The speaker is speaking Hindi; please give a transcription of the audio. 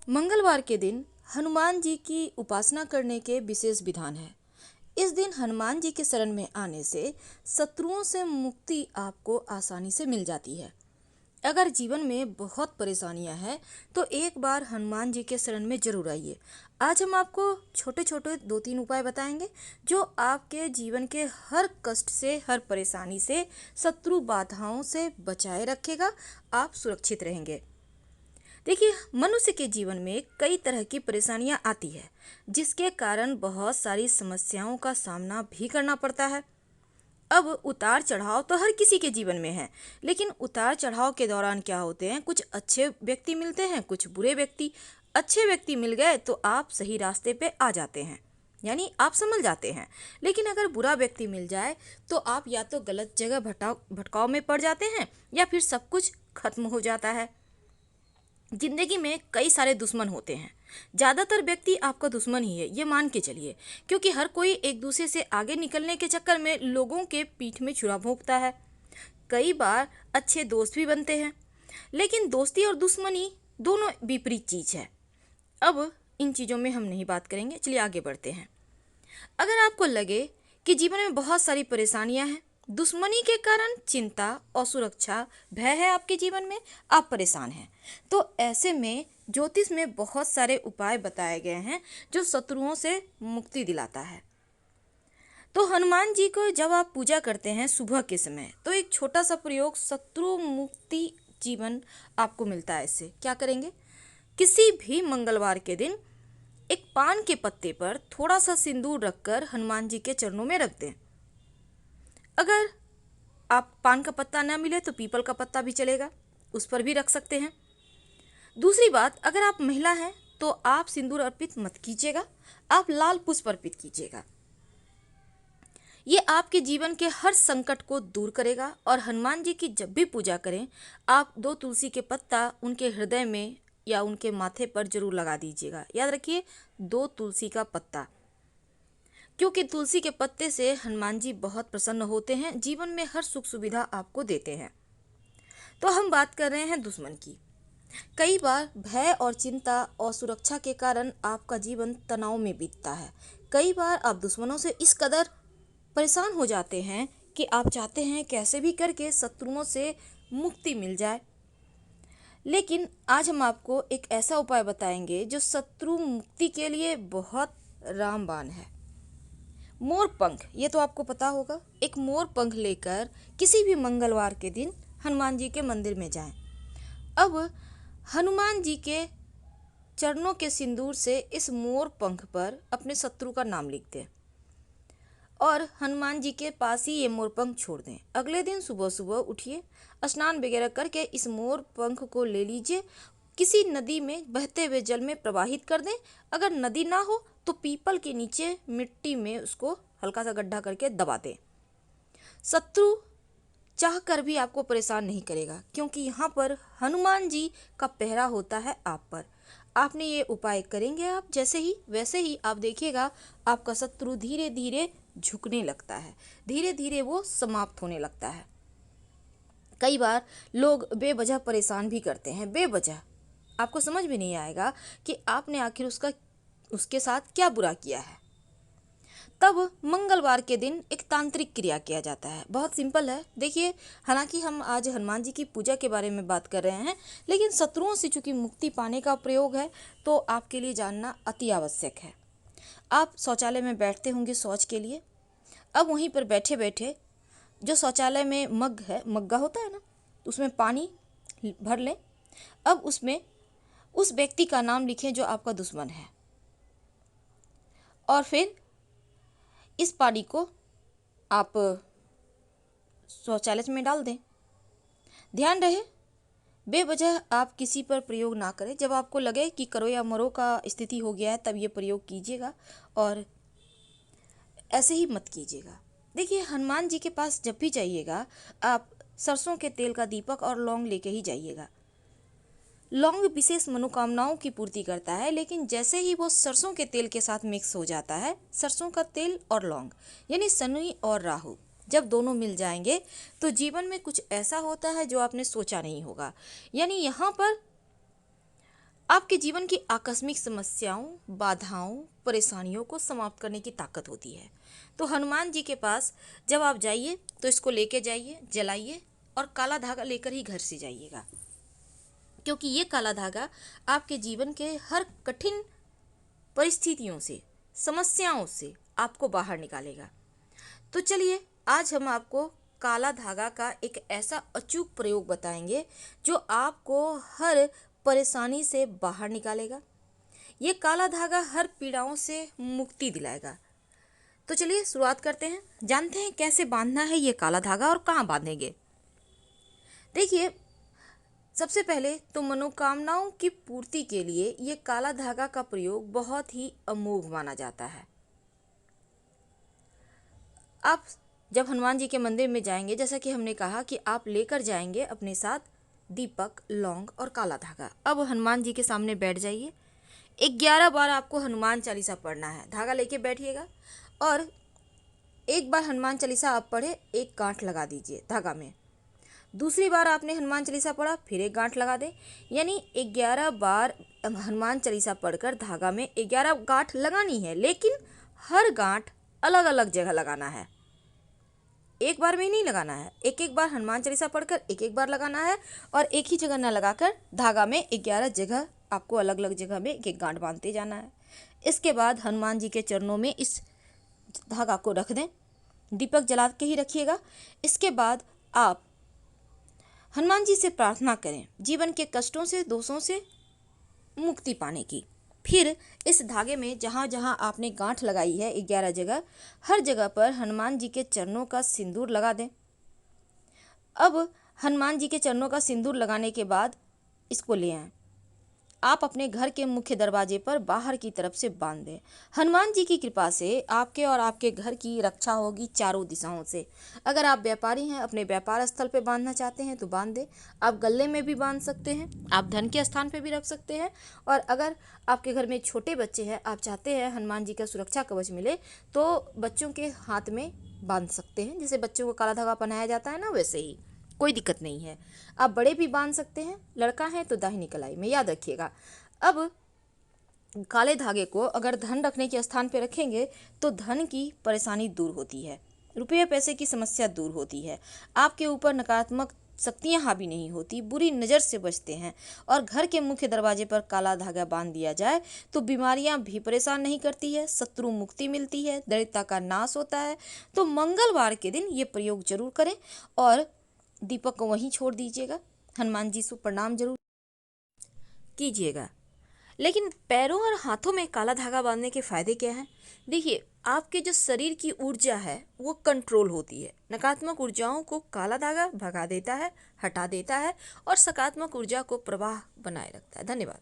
मंगलवार के दिन हनुमान जी की उपासना करने के विशेष विधान है। इस दिन हनुमान जी के शरण में आने से शत्रुओं से मुक्ति आपको आसानी से मिल जाती है। अगर जीवन में बहुत परेशानियां हैं तो एक बार हनुमान जी के शरण में जरूर आइए। आज हम आपको छोटे छोटे 2-3 उपाय बताएंगे जो आपके जीवन के हर कष्ट से, हर परेशानी से, शत्रु बाधाओं से बचाए रखेगा। आप सुरक्षित रहेंगे। देखिए, मनुष्य के जीवन में कई तरह की परेशानियां आती है जिसके कारण बहुत सारी समस्याओं का सामना भी करना पड़ता है। अब उतार चढ़ाव तो हर किसी के जीवन में है, लेकिन उतार चढ़ाव के दौरान क्या होते हैं, कुछ अच्छे व्यक्ति मिलते हैं, कुछ बुरे व्यक्ति। अच्छे व्यक्ति मिल गए तो आप सही रास्ते पे आ जाते हैं, यानी आप संभल जाते हैं। लेकिन अगर बुरा व्यक्ति मिल जाए तो आप या तो गलत जगह भटकाव में पड़ जाते हैं या फिर सब कुछ खत्म हो जाता है। जिंदगी में कई सारे दुश्मन होते हैं। ज़्यादातर व्यक्ति आपका दुश्मन ही है, ये मान के चलिए, क्योंकि हर कोई एक दूसरे से आगे निकलने के चक्कर में लोगों के पीठ में छुरा भोंकता है। कई बार अच्छे दोस्त भी बनते हैं, लेकिन दोस्ती और दुश्मनी दोनों विपरीत चीज़ है। अब इन चीज़ों में हम नहीं बात करेंगे, चलिए आगे बढ़ते हैं। अगर आपको लगे कि जीवन में बहुत सारी परेशानियां हैं, दुश्मनी के कारण चिंता, असुरक्षा, भय है आपके जीवन में, आप परेशान हैं, तो ऐसे में ज्योतिष में बहुत सारे उपाय बताए गए हैं जो शत्रुओं से मुक्ति दिलाता है। तो हनुमान जी को जब आप पूजा करते हैं सुबह के समय, तो एक छोटा सा प्रयोग शत्रु मुक्ति जीवन आपको मिलता है। इससे क्या करेंगे, किसी भी मंगलवार के दिन एक पान के पत्ते पर थोड़ा सा सिंदूर रखकर हनुमान जी के चरणों में रख दें। अगर आप पान का पत्ता ना मिले तो पीपल का पत्ता भी चलेगा, उस पर भी रख सकते हैं। दूसरी बात, अगर आप महिला हैं तो आप सिंदूर अर्पित मत कीजिएगा, आप लाल पुष्प अर्पित कीजिएगा। ये आपके जीवन के हर संकट को दूर करेगा। और हनुमान जी की जब भी पूजा करें, आप 2 तुलसी के पत्ता उनके हृदय में या उनके माथे पर जरूर लगा दीजिएगा। याद रखिए, 2 तुलसी का पत्ता, क्योंकि तुलसी के पत्ते से हनुमान जी बहुत प्रसन्न होते हैं, जीवन में हर सुख सुविधा आपको देते हैं। तो हम बात कर रहे हैं दुश्मन की। कई बार भय और चिंता और सुरक्षा के कारण आपका जीवन तनाव में बीतता है। कई बार आप दुश्मनों से इस कदर परेशान हो जाते हैं कि आप चाहते हैं कैसे भी करके शत्रुओं से मुक्ति मिल जाए। लेकिन आज हम आपको एक ऐसा उपाय बताएंगे जो शत्रु मुक्ति के लिए बहुत रामबाण है। मोर पंख, ये तो आपको पता होगा। एक मोर पंख लेकर किसी भी मंगलवार के दिन हनुमान जी के मंदिर में जाएं। अब हनुमान जी के चरणों के सिंदूर से इस मोर पंख पर अपने शत्रु का नाम लिख दें और हनुमान जी के पास ही ये मोर पंख छोड़ दें। अगले दिन सुबह सुबह उठिए, स्नान वगैरह करके इस मोर पंख को ले लीजिए, किसी नदी में बहते हुए जल में प्रवाहित कर दें। अगर नदी ना हो तो पीपल के नीचे मिट्टी में उसको हल्का सा गड्ढा करके दबा दें। शत्रु चाह कर भी आपको परेशान नहीं करेगा, क्योंकि यहाँ पर हनुमान जी का पहरा होता है आप पर। आपने ये उपाय करेंगे आप जैसे ही, वैसे ही आप देखिएगा आपका शत्रु धीरे धीरे झुकने लगता है, धीरे धीरे वो समाप्त होने लगता है। कई बार लोग बेवजह परेशान भी करते हैं, बेवजह आपको समझ में नहीं आएगा कि आपने आखिर उसके साथ क्या बुरा किया है। तब मंगलवार के दिन एक तांत्रिक क्रिया किया जाता है, बहुत सिंपल है। देखिए, हालांकि हम आज हनुमान जी की पूजा के बारे में बात कर रहे हैं, लेकिन शत्रुओं से चूंकि मुक्ति पाने का प्रयोग है तो आपके लिए जानना अति आवश्यक है। आप शौचालय में बैठते होंगे शौच के लिए। अब वहीं पर बैठे बैठे जो शौचालय में मग्गा होता है ना, उसमें पानी भर लें। अब उसमें उस व्यक्ति का नाम लिखें जो आपका दुश्मन है, और फिर इस पानी को आप शौचालय में डाल दें। ध्यान रहे, बेवजह आप किसी पर प्रयोग ना करें। जब आपको लगे कि करो या मरो का स्थिति हो गया है तब ये प्रयोग कीजिएगा, और ऐसे ही मत कीजिएगा। देखिए, हनुमान जी के पास जब भी जाइएगा आप सरसों के तेल का दीपक और लौंग लेके ही जाइएगा। लौंग विशेष मनोकामनाओं की पूर्ति करता है, लेकिन जैसे ही वो सरसों के तेल के साथ मिक्स हो जाता है, सरसों का तेल और लौंग यानी शनि और राहु जब दोनों मिल जाएंगे तो जीवन में कुछ ऐसा होता है जो आपने सोचा नहीं होगा। यानी यहाँ पर आपके जीवन की आकस्मिक समस्याओं, बाधाओं, परेशानियों को समाप्त करने की ताकत होती है। तो हनुमान जी के पास जब आप जाइए तो इसको लेके जाइए, जलाइए और काला धागा लेकर ही घर से जाइएगा, क्योंकि ये काला धागा आपके जीवन के हर कठिन परिस्थितियों से, समस्याओं से आपको बाहर निकालेगा। तो चलिए आज हम आपको काला धागा का एक ऐसा अचूक प्रयोग बताएंगे जो आपको हर परेशानी से बाहर निकालेगा। ये काला धागा हर पीड़ाओं से मुक्ति दिलाएगा। तो चलिए शुरुआत करते हैं, जानते हैं कैसे बांधना है ये काला धागा और कहाँ बांधेंगे। देखिए, सबसे पहले तो मनोकामनाओं की पूर्ति के लिए ये काला धागा का प्रयोग बहुत ही अमोघ माना जाता है। आप जब हनुमान जी के मंदिर में जाएंगे, जैसा कि हमने कहा कि आप लेकर जाएंगे अपने साथ दीपक, लौंग और काला धागा। अब हनुमान जी के सामने बैठ जाइए। 11 बार आपको हनुमान चालीसा पढ़ना है। धागा लेके बैठिएगा और एक बार हनुमान चालीसा आप पढ़े, एक गांठ लगा दीजिए धागा में। दूसरी बार आपने हनुमान चालीसा पढ़ा, फिर एक गांठ लगा दे। यानी 11 बार हनुमान चालीसा पढ़कर धागा में 11 गांठ लगानी है, लेकिन हर गांठ अलग अलग जगह लगाना है, एक बार में नहीं लगाना है। एक एक बार हनुमान चालीसा पढ़कर एक एक बार लगाना है और एक ही जगह न लगाकर धागा में 11 जगह आपको अलग अलग जगह में एक एक गांठ बांधते जाना है। इसके बाद हनुमान जी के चरणों में इस धागा को रख दें, दीपक जला के ही रखिएगा। इसके बाद आप हनुमान जी से प्रार्थना करें जीवन के कष्टों से, दोषों से मुक्ति पाने की। फिर इस धागे में जहाँ जहाँ आपने गांठ लगाई है 11 जगह, हर जगह पर हनुमान जी के चरणों का सिंदूर लगा दें। अब हनुमान जी के चरणों का सिंदूर लगाने के बाद इसको ले आएं, आप अपने घर के मुख्य दरवाजे पर बाहर की तरफ से बांध दें। हनुमान जी की कृपा से आपके और आपके घर की रक्षा होगी चारों दिशाओं से। अगर आप व्यापारी हैं, अपने व्यापार स्थल पे बांधना चाहते हैं तो बांध दें। आप गले में भी बांध सकते हैं, आप धन के स्थान पे भी रख सकते हैं। और अगर आपके घर में छोटे बच्चे हैं, आप चाहते हैं हनुमान जी का सुरक्षा कवच मिले, तो बच्चों के हाथ में बांध सकते हैं। जैसे बच्चों को काला धागा पहनाया जाता है ना, वैसे ही कोई दिक्कत नहीं है। आप बड़े भी बांध सकते हैं, लड़का है तो दाहिनी कलाई में, याद रखिएगा। अब काले धागे को अगर धन रखने के स्थान पे रखेंगे तो धन की परेशानी दूर होती है, रुपये पैसे की समस्या दूर होती है, आपके ऊपर नकारात्मक शक्तियां हावी नहीं होती, बुरी नज़र से बचते हैं। और घर के मुख्य दरवाजे पर काला धागा बांध दिया जाए तो बीमारियां भी परेशान नहीं करती है, शत्रु मुक्ति मिलती है, दरिद्रता का नाश होता है। तो मंगलवार के दिन ये प्रयोग जरूर करें और दीपक को वहीं छोड़ दीजिएगा। हनुमान जी से प्रणाम जरूर कीजिएगा। लेकिन पैरों और हाथों में काला धागा बांधने के फायदे क्या हैं? देखिए, आपके जो शरीर की ऊर्जा है वो कंट्रोल होती है। नकारात्मक ऊर्जाओं को काला धागा भगा देता है, हटा देता है और सकारात्मक ऊर्जा को प्रवाह बनाए रखता है। धन्यवाद।